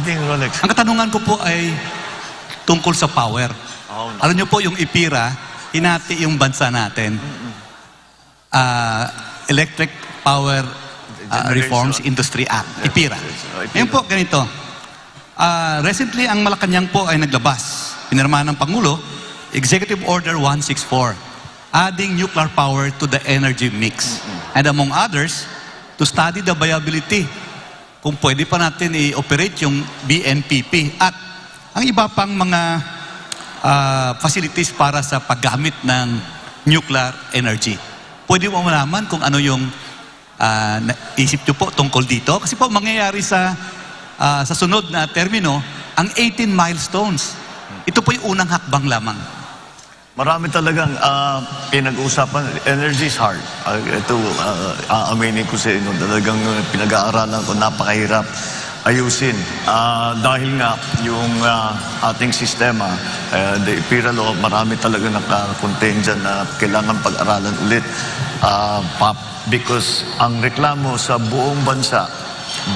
Anything, Rolex? Ang katanungan ko po ay tungkol sa power. Oh, no. Alam niyo po, yung IPIRA, hinati yung bansa natin. Electric Power Reforms Industry Act, IPIRA. Ngayon po, ganito. Recently, ang Malacanang po ay naglabas. Pinirmahan ng Pangulo, Executive Order 164, adding nuclear power to the energy mix. And among others, to study the viability kung pwede pa natin i-operate yung BNPP at ang iba pang mga facilities para sa paggamit ng nuclear energy. Pwede mo malaman kung ano yung isip nyo po tungkol dito? Kasi po mangyayari sa sunod na termino, ang 18 milestones. Ito po yung unang hakbang lamang. Marami talagang pinag-uusapan. Energy is hard. Ito, aaminin ko sa inyo, talagang pinag-aaralan ko, napakahirap ayusin. Dahil nga, yung ating sistema, the IPIRA law, marami talaga nakakontain dyan na kailangan pag-aralan ulit. Because ang reklamo sa buong bansa,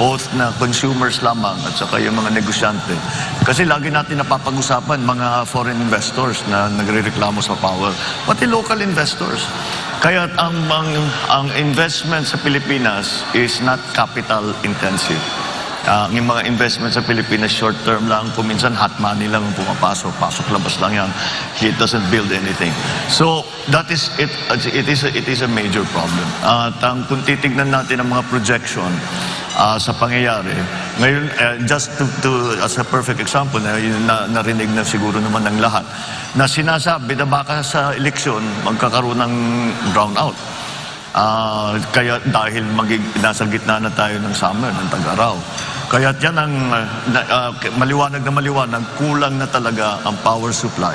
both na consumers lamang at saka yung mga negosyante. Kasi lagi natin napapag-usapan mga foreign investors na nagre-reklamo sa power, pati local investors. Kaya ang investment sa Pilipinas is not capital intensive. Yung mga investment sa Pilipinas short term lang, kuminsan hot money lang ang pumapasok, pasok-labas lang yan. It doesn't build anything. So that is it. It is a major problem. At kung titignan natin ang mga projection sa pangyayari. Ngayon, just as a perfect example, narinig na siguro naman ng lahat, na sinasabi na baka sa eleksyon, magkakaroon ng brownout. Kaya dahil nasa gitna na tayo ng summer, ng tag-araw. Kaya yan ang maliwanag na maliwanag, kulang na talaga ang power supply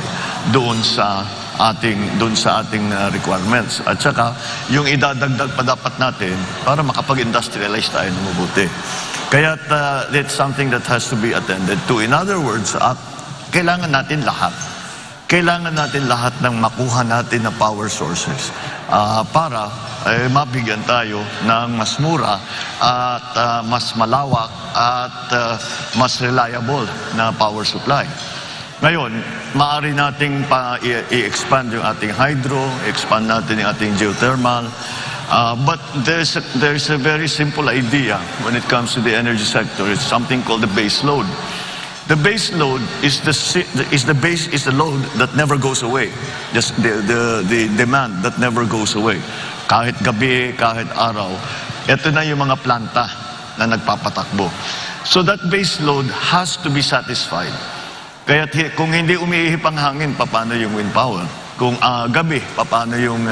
doon sa ating requirements. At saka, yung idadagdag pa dapat natin para makapag-industrialize tayo ng mabuti. Kaya it's something that has to be attended to. In other words, kailangan natin lahat. Kailangan natin lahat ng makuha natin na power sources para mabigyan tayo ng mas mura at mas malawak at mas reliable na power supply. Ngayon, maaari nating i-expand yung ating hydro, expand natin yung ating geothermal, but there's a very simple idea when it comes to the energy sector. It's something called the base load. The base load is the load that never goes away. Just the demand that never goes away. Kahit gabi, kahit araw, ito na yung mga planta na nagpapatakbo. So that base load has to be satisfied. Kaya kung hindi umiihip ang hangin, paano yung wind power? Kung gabi, paano yung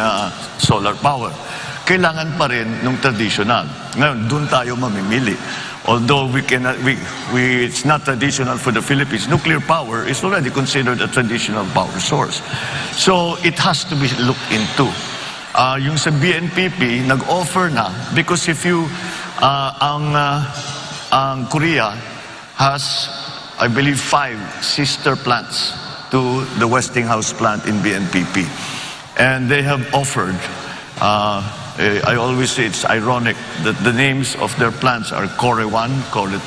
solar power? Kailangan pa rin nung traditional. Ngayon, doon tayo mamimili. Although it's not traditional for the Philippines, nuclear power is already considered a traditional power source. So it has to be looked into. Yung sa BNPP, nag-offer na, because if you, ang Korea has, I believe, 5 sister plants to the Westinghouse plant in BNPP. And they have offered, I always say it's ironic that the names of their plants are Core 1, Core 2,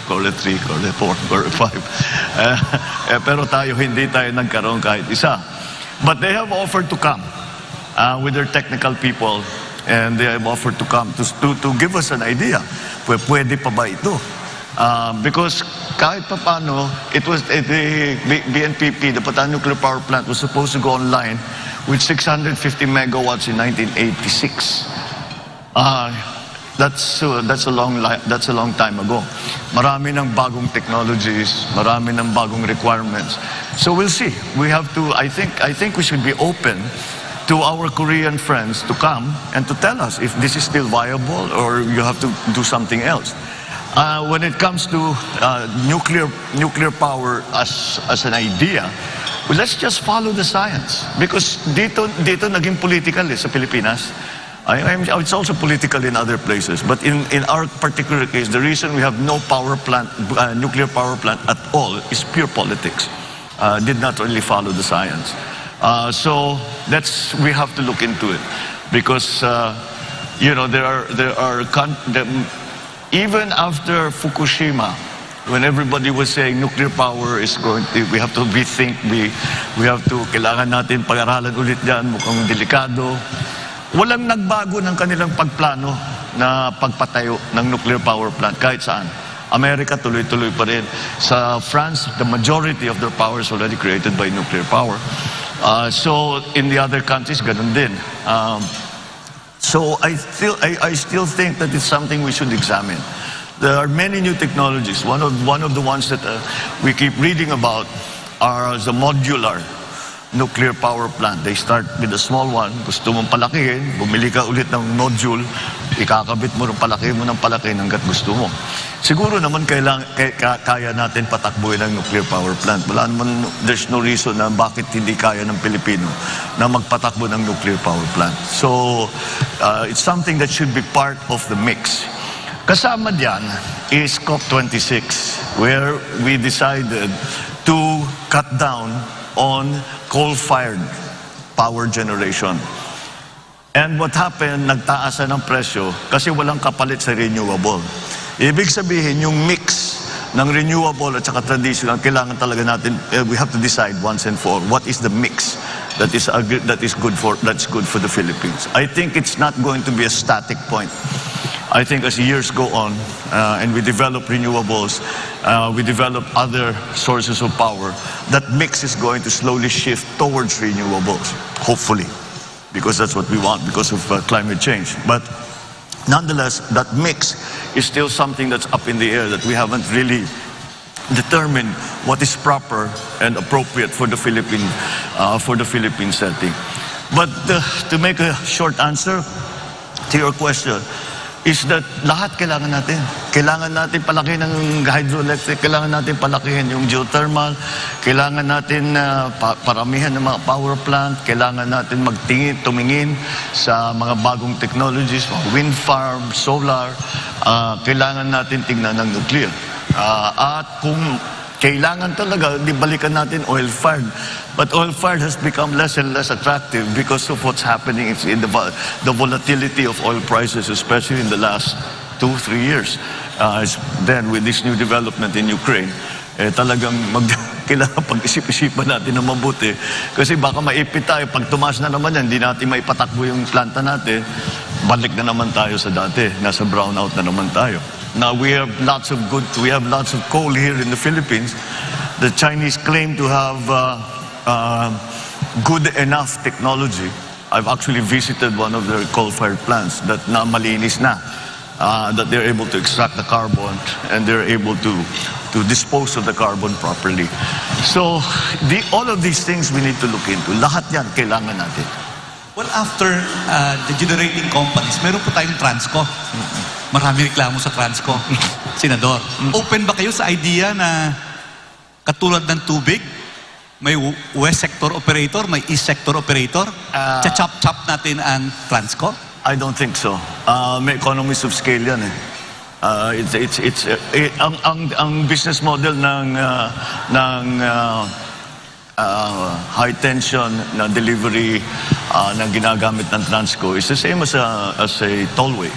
Core 3, Core 4, Core 5. Pero hindi tayo nagkaroon kahit isa. But they have offered to come with their technical people, and they have offered to come to give us an idea. Pwede pa ba ito? Because kahit pa paano, the BNPP, the Bataan Nuclear Power Plant, was supposed to go online with 650 megawatts in 1986. That's a long time ago. Marami ng bagong technologies, marami ng bagong requirements. So we'll see. We have to. I think we should be open to our Korean friends to come and to tell us if this is still viable or you have to do something else. When it comes to nuclear power as an idea, well, let's just follow the science. Because dito naging political sa Pilipinas. It's also political in other places. But in our particular case, the reason we have no nuclear power plant at all is pure politics. Did not really follow the science. So we have to look into it. Because, even after Fukushima, when everybody was saying nuclear power is going to, we have to rethink, we have to, kailangan natin pag-aralan ulit yan, mukhang delikado. Walang nagbago ng kanilang pagplano na pagpatayo ng nuclear power plant kahit saan. Amerika tuloy-tuloy pa rin. Sa France, the majority of their power is already created by nuclear power. So in the other countries, ganun din. So I still think that it's something we should examine. There are many new technologies. One of the ones that we keep reading about are the modular nuclear power plant. They start with a small one. Gusto mong palakihin, bumili ka ulit ng module, ikakabit mo, palaki mo ng palaki hanggat gusto mo. Siguro naman kaya natin patakbuhin ang nuclear power plant. Wala naman, there's no reason na bakit hindi kaya ng Pilipino na magpatakbo ng nuclear power plant. So, it's something that should be part of the mix. Kasama diyan is COP26, where we decided to cut down on coal-fired power generation. And what happened, nagtaasan ng presyo kasi walang kapalit sa renewable. Ibig sabihin, yung mix ng renewable at saka traditional, kailangan talaga natin, we have to decide once and for all, what is the mix that is good for the Philippines. I think it's not going to be a static point. I think as years go on and we develop renewables, we develop other sources of power, that mix is going to slowly shift towards renewables, hopefully, because that's what we want because of climate change. But nonetheless, that mix is still something that's up in the air that we haven't really determined what is proper and appropriate for the Philippine setting. But to make a short answer to your question, is that lahat kailangan natin. Kailangan natin palakihin ng hydroelectric, kailangan natin palakihin yung geothermal, kailangan natin paramihan ng mga power plant, kailangan natin tumingin sa mga bagong technologies, wind farm, solar, kailangan natin tingnan ng nuclear. At kung kailangan talaga, di balikan natin oil-fired. But oil-fired has become less and less attractive because of what's happening in the volatility of oil prices, especially in the last 2-3 years. Then with this new development in Ukraine, talagang kailangan pag-isip-isipan natin na mabuti. Kasi baka maipit tayo, pag tumaas na naman yan, hindi natin maipatakbo yung planta natin, balik na naman tayo sa dati, nasa brownout na naman tayo. Now we have lots of coal here in the Philippines. The Chinese claim to have good enough technology. I've actually visited one of their coal-fired plants that na malinis na, that they're able to extract the carbon and they're able to dispose of the carbon properly. So all of these things we need to look into. Lahat yan kailangan natin. Well, after the generating companies, meron po tayong Transco. Marami reklamo sa Transco. Senador, open ba kayo sa idea na katulad ng tubig, may west sector operator, may east sector operator, chachap-chap natin ang Transco? I don't think so. May economies of scale yan eh. Ang business model ng high tension na delivery na ginagamit ng Transco is the same as a tollway.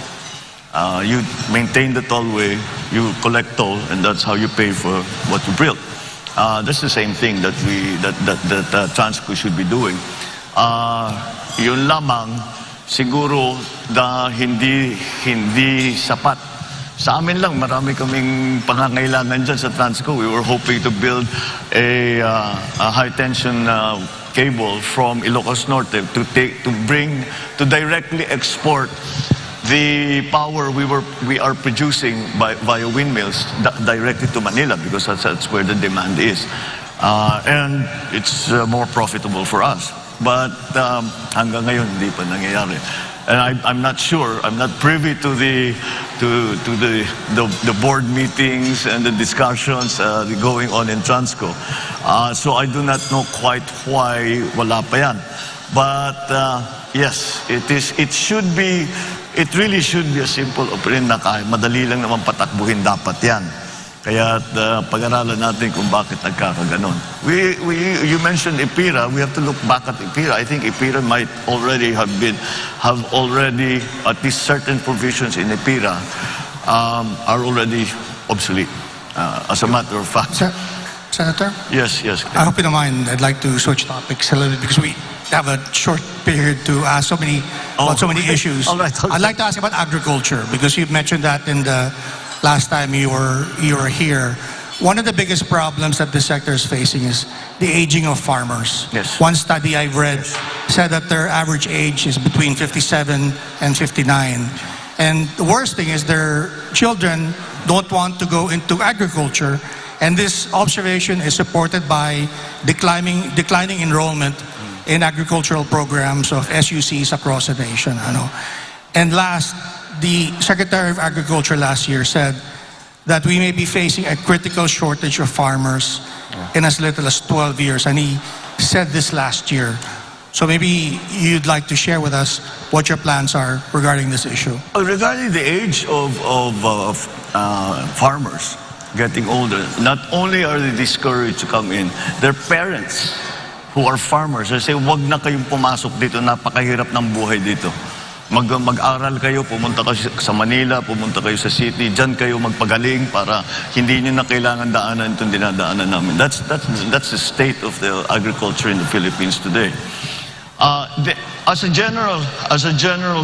You maintain the tollway, you collect toll, and that's how you pay for what you build. That's the same thing that Transco should be doing. Yun lamang, siguro hindi sapat. Sa amin lang, marami kaming pangangailangan dyan sa Transco. We were hoping to build a high-tension cable from Ilocos Norte to directly export the power we are producing via windmills directly to Manila because that's where the demand is. And it's more profitable for us. But hanggang ngayon, hindi pa nangyayari. And I'm not sure, I'm not privy to the board meetings and the discussions going on in Transco. So I do not know quite why wala pa yan. But yes, it really should be a simple operation na kaya madali lang naman patakbuhin dapat yan. Kaya pag-aralan natin kung bakit nagkakaganon. You mentioned IPIRA. We have to look back at IPIRA. I think IPIRA might already have at least certain provisions in IPIRA are already obsolete. As a matter of fact. Senator? Yes. I hope you don't mind. I'd like to switch topics a little bit because we have a short period to ask about so many issues. All right. I'd like to ask about agriculture because you've mentioned that in the last time you were here. One of the biggest problems that the sector is facing is the aging of farmers. Yes. One study I've read said that their average age is between 57 and 59. And the worst thing is their children don't want to go into agriculture. And this observation is supported by declining enrollment in agricultural programs of SUCs across the nation. And last, the Secretary of Agriculture last year said that we may be facing a critical shortage of farmers in as little as 12 years. And he said this last year. So maybe you'd like to share with us what your plans are regarding this issue. Regarding the age of farmers getting older, not only are they discouraged to come in, their parents who are farmers, they say, wag na kayong pumasok dito, napakahirap ng buhay dito. Mag-aral kayo, pumunta kayo sa Manila, pumunta kayo sa city, dyan kayo magpagaling para hindi nyo na kailangan daanan itong dinadaanan namin. That's the state of the agriculture in the Philippines today. As a general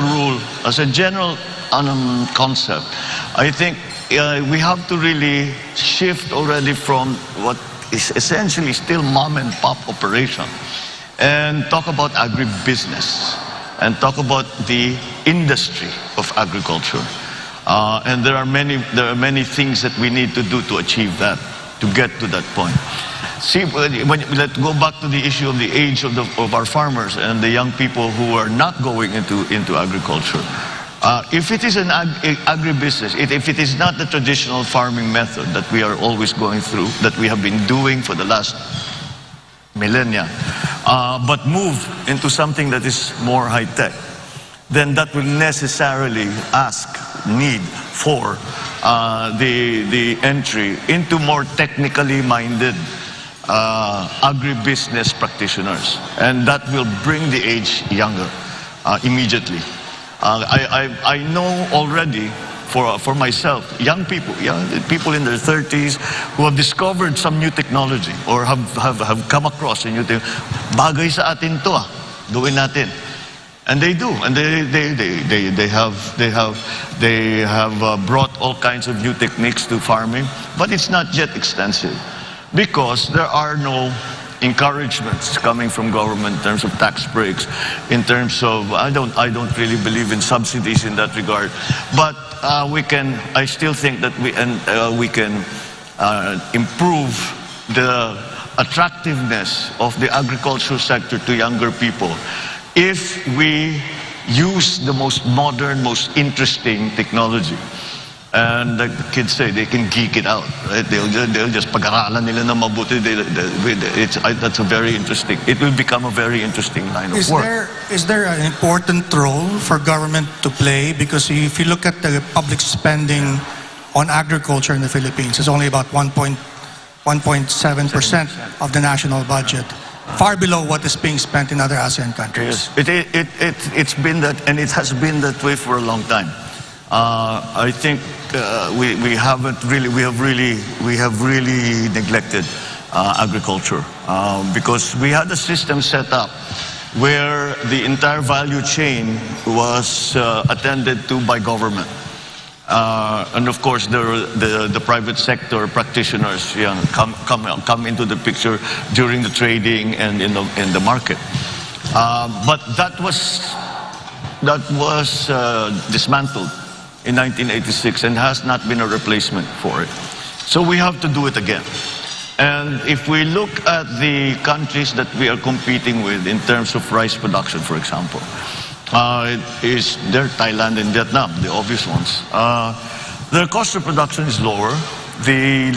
rule, as a general concept, I think we have to really shift already from what is essentially still mom and pop operation and talk about agribusiness and talk about the industry of agriculture. And there are many things that we need to do to achieve that, to get to that point. See, let's go back to the issue of the age of our farmers and the young people who are not going into agriculture. If it is an agribusiness, if it is not the traditional farming method that we are always going through, that we have been doing for the last millennia, but move into something that is more high-tech, then that will necessarily need for the entry into more technically minded agribusiness practitioners. And that will bring the age younger immediately. I know already for myself, young people in their 30s who have discovered some new technology or have come across a new thing. Bagay sa atin to, gawin natin. And they do, and they have brought all kinds of new techniques to farming, but it's not yet extensive because there are no encouragements coming from government in terms of tax breaks, in terms of I don't really believe in subsidies in that regard, but I still think that we can improve the attractiveness of the agricultural sector to younger people if we use the most modern, most interesting technology. And like the kids say, they can geek it out, right? They'll just pag-aralan nila na mabuti. That's a very interesting. It will become a very interesting line of work. Is there an important role for government to play? Because if you look at the public spending on agriculture in the Philippines, it's only about 1.7% of the national budget, far below what is being spent in other ASEAN countries. Yes, it's been that, and it has been that way for a long time. I think we have really neglected agriculture because we had a system set up where the entire value chain was attended to by government. And of course, the private sector practitioners come into the picture during the trading and in the market. But that was dismantled in 1986 and has not been a replacement for it. So we have to do it again. And if we look at the countries that we are competing with in terms of rice production, for example, they're Thailand and Vietnam, the obvious ones. Their cost of production is lower. The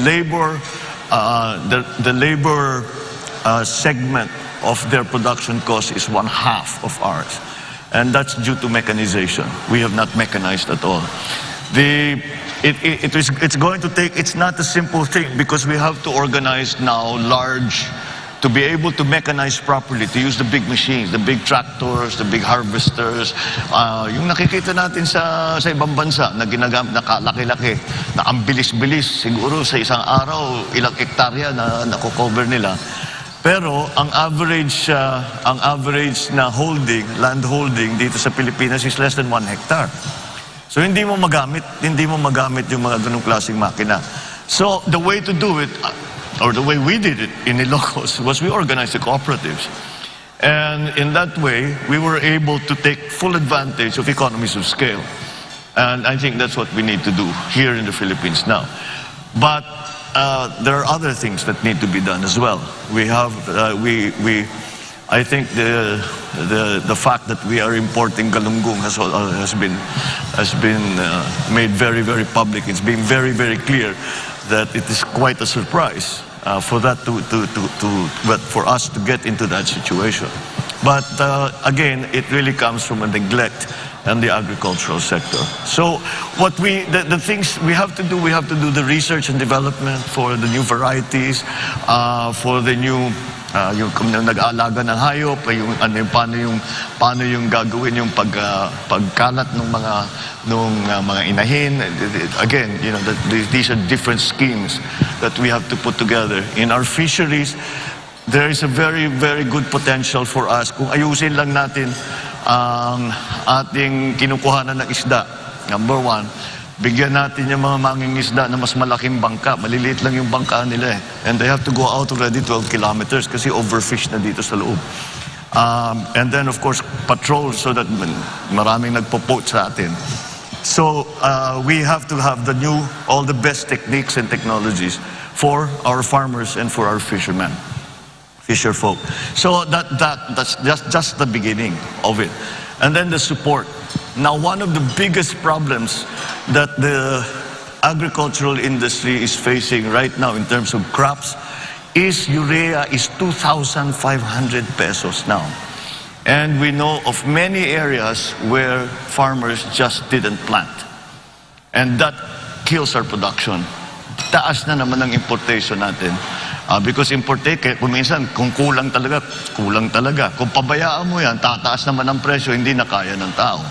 labor segment of their production cost is 1/2 of ours. And that's due to mechanization. We have not mechanized at all. It's going to take, it's not a simple thing because we have to organize now large to be able to mechanize properly, to use the big machines, the big tractors, the big harvesters, yung nakikita natin sa ibang bansa na ginagamit, nakalaki-laki, na ang bilis-bilis, siguro sa isang araw, ilang hektarya na nakocover nila. Pero ang average na land holding dito sa Pilipinas is less than 1 hectare. So hindi mo magamit yung mga ganung klaseng makina. So the way to do it, or the way we did it in Ilocos, was we organized the cooperatives. And in that way, we were able to take full advantage of economies of scale. And I think that's what we need to do here in the Philippines now. But there are other things that need to be done as well. We have, I think the fact that we are importing galunggong has been made very, very public. It's been very, very clear that it is quite a surprise for us to get into that situation. But again, it really comes from a neglect and the agricultural sector. So the things we have to do the research and development for the new varieties, for the new yung nag-aalaga ng hayop, paano yung gagawin yung pagkalat ng mga inahin. Again, these are different schemes that we have to put together. In our fisheries, there is a very, very good potential for us kung ayusin lang natin ang ating kinukuhanan ng isda. Number one, bigyan natin yung mga mangingisda na mas malaking bangka. Maliliit lang yung bangka nila eh. And they have to go out already 12 kilometers kasi overfish na dito sa loob. And then of course, patrol so that maraming nagpo-poach sa atin. So we have to have all the best techniques and technologies for our farmers and for our fishermen. Fisher folk. So that's just the beginning of it. And then the support. Now, one of the biggest problems that the agricultural industry is facing right now in terms of crops is urea is 2,500 pesos now. And we know of many areas where farmers just didn't plant. And that kills our production. Taas na naman ang importation natin. Because kung minsan, kung kulang talaga. Kung pabayaan mo yan, tataas naman ang presyo, hindi na kaya ng tao.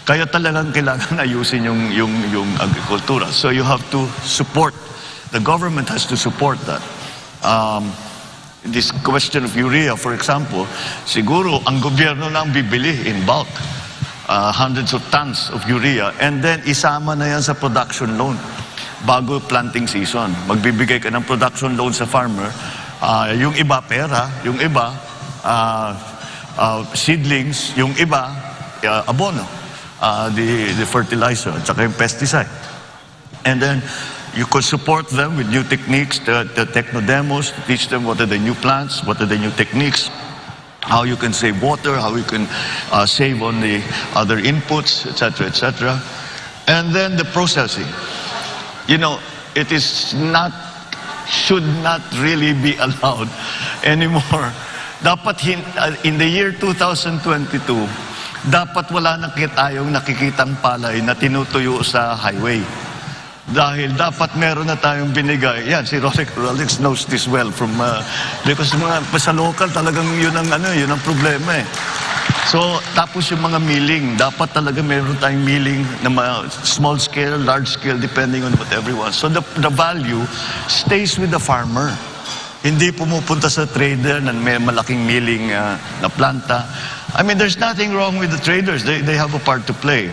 Kaya talagang kailangan ayusin yung agrikultura. So you have to support, the government has to support that. This question of urea, for example, siguro ang gobyerno na ang bibili in bulk. Hundreds of tons of urea, and then isama na yan sa production loan. Bago planting season, magbibigay ka ng production loan sa farmer. Yung iba pera, yung iba seedlings, yung iba abono, the fertilizer, at saka yung pesticide. And then you could support them with new techniques, the techno demos, to teach them what are the new plants, what are the new techniques, how you can save water, how you can save on the other inputs, etc., etc. And then the processing. It should not really be allowed anymore. Dapat in the year 2022, dapat wala na tayong nakikitang palay na tinutuyo sa highway. Dahil dapat meron na tayong binigay. Yan, si Rolex knows this well because sa local talagang yun ang problema eh. So, tapos yung mga milling, dapat talaga meron tayong milling na small scale, large scale, depending on what everyone. So the value stays with the farmer. Hindi pumupunta sa trader na may malaking milling na planta. I mean, there's nothing wrong with the traders. They have a part to play.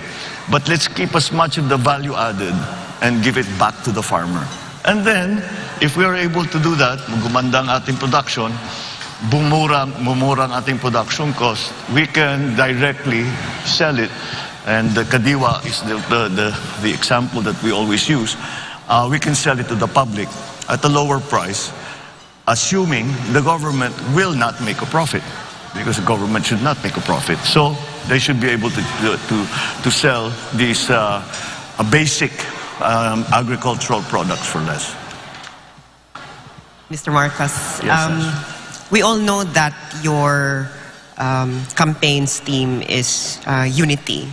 But let's keep as much of the value added and give it back to the farmer. And then, if we are able to do that, gumanda ang ating production, mumura ang ating production cost, we can directly sell it. And the kadiwa is the example that we always use. We can sell it to the public at a lower price, assuming the government will not make a profit, because the government should not make a profit. So they should be able to sell these basic agricultural products for less. Mr. Marcos, Yes, we all know that your campaign's theme is unity.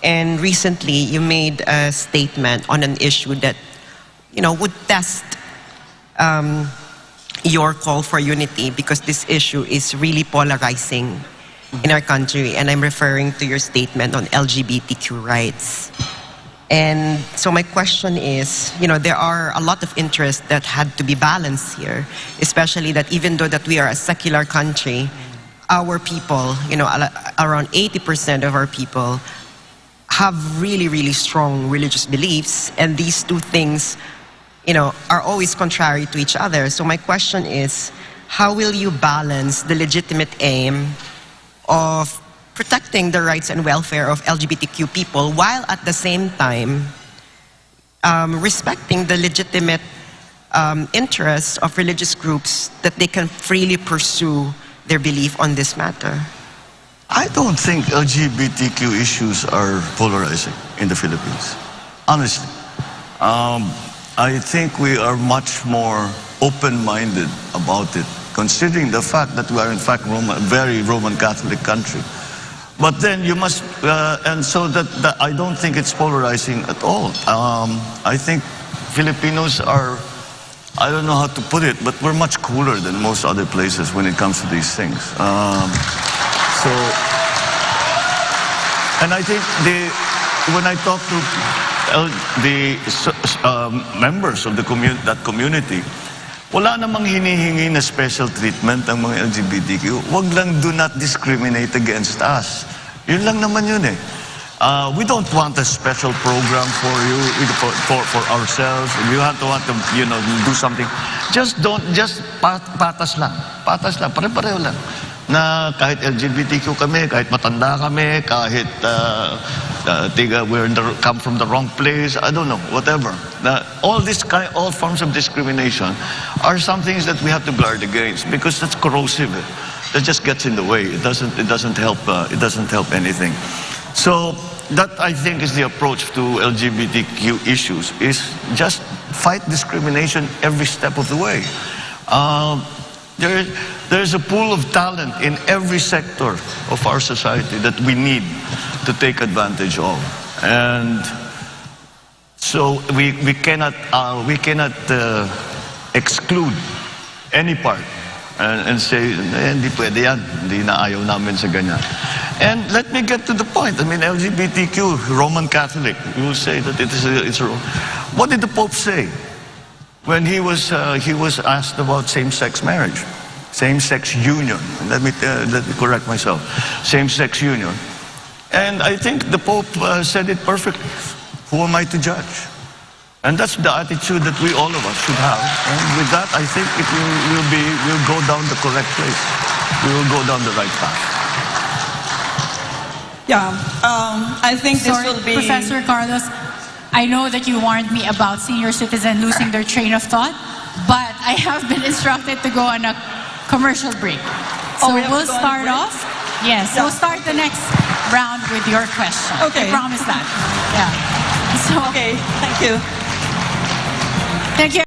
And recently, you made a statement on an issue that, would test your call for unity because this issue is really polarizing in our country, and I'm referring to your statement on LGBTQ rights. And so my question is, there are a lot of interests that had to be balanced here, especially that even though that we are a secular country, our people, around 80% of our people have really, really strong religious beliefs, and these two things, are always contrary to each other. So my question is, how will you balance the legitimate aim of protecting the rights and welfare of LGBTQ people while at the same time respecting the legitimate interests of religious groups that they can freely pursue their belief on this matter? I don't think LGBTQ issues are polarizing in the Philippines, honestly. I think we are much more open-minded about it, considering the fact that we are in fact a very Roman Catholic country. But then you must, and so that I don't think it's polarizing at all. I think Filipinos are, I don't know how to put it, but we're much cooler than most other places when it comes to these things. And I think when I talk to the members of that community, wala namang hinihingi na special treatment ang mga LGBTQ. Wag lang, do not discriminate against us. Yun lang naman yun eh. We don't want a special program for you, for ourselves. You have to want to, do something. Just patas lang. Patas lang, pare-pareho lang. Na kahit LGBTQ kami, kahit matanda kami, kahit come from the wrong place, I don't know, whatever. All forms of discrimination are some things that we have to guard against because that's corrosive. That just gets in the way. It doesn't help. It doesn't help anything. So that, I think, is the approach to LGBTQ issues: is just fight discrimination every step of the way. There's a pool of talent in every sector of our society that we need to take advantage of, and so we cannot exclude any part and say hindi pwede yan, hindi na ayaw namin sa ganyan. And let me get to the point. I mean, LGBTQ, Roman Catholic, you say that it's wrong. What did the Pope say when he was asked about same-sex marriage, same-sex union? Let me correct myself. Same-sex union. And I think the Pope said it perfectly. Who am I to judge? And that's the attitude that all of us should have. And with that, I think we'll go down the correct place. We will go down the right path. Yeah, I think this will be... Professor Carlos, I know that you warned me about senior citizen losing their train of thought, but I have been instructed to go on a commercial break. So we'll start off. Yes, Yeah. we'll start the next round with your question. Okay. I promise that. Yeah. So, Okay, thank you. thank you.